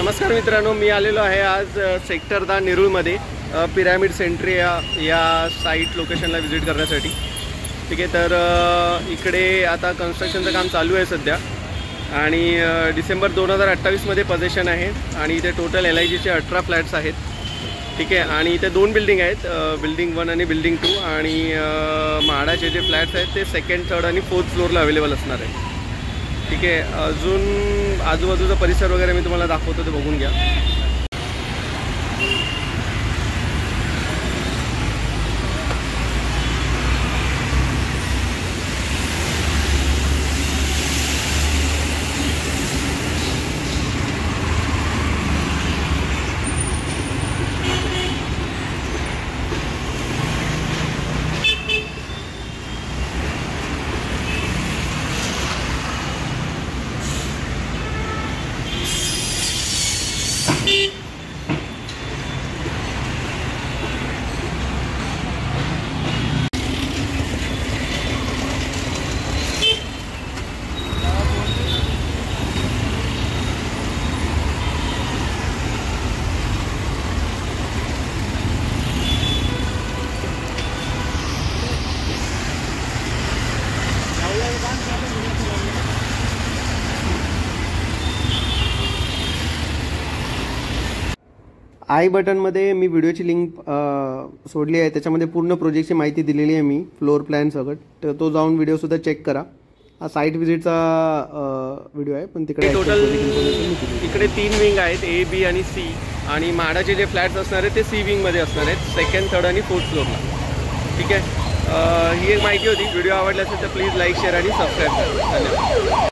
नमस्कार मित्रांनो, मी आलेलो आहे आज सेक्टर 10 नेरूळमध्ये पिरॅमिड सेंट्री या साईट लोकेशनला व्हिजिट करण्यासाठी। ठीक आहे, तर इकडे आता कन्स्ट्रक्शनचं काम चालू आहे सध्या आणि डिसेंबर 2028 मध्ये पोझिशन आहे आणि इथे टोटल LIGचे 18 फ्लॅट्स आहेत। ठीक आहे, आणि इथे 2 बिल्डिंग आहेत, बिल्डिंग 1 आणि बिल्डिंग 2, आणि म्हाडाचे जे फ्लॅट्स आहेत ते 2nd, 3rd आणि 4th फ्लोअरला अवेलेबल असणार आहे। ठीक आहे, अजून आजूबाजूचा परिसर वगैरे मी तुम्हाला दाखवतो, ते बघून घ्या। आय बटनमध्ये मी व्हिडिओची लिंक सोडली आहे, त्याच्यामध्ये पूर्ण प्रोजेक्टची माहिती दिलेली आहे मी, फ्लोअर प्लॅन सगळं, तर तो जाऊन व्हिडिओसुद्धा चेक करा। हा साईट व्हिजिटचा व्हिडिओ आहे, पण तिकडे टोटल इकडे 3 विंग आहेत, A, B आणि C, आणि म्हाडाचे जे फ्लॅट्स असणार आहेत ते C विंगमध्ये असणार आहेत, 2nd, 3rd आणि 4th फ्लोअरला। ठीक आहे, ही एक माहिती होती। व्हिडिओ आवडला असेल तर प्लीज लाईक, शेअर आणि सबस्क्राईब करा। धन्यवाद।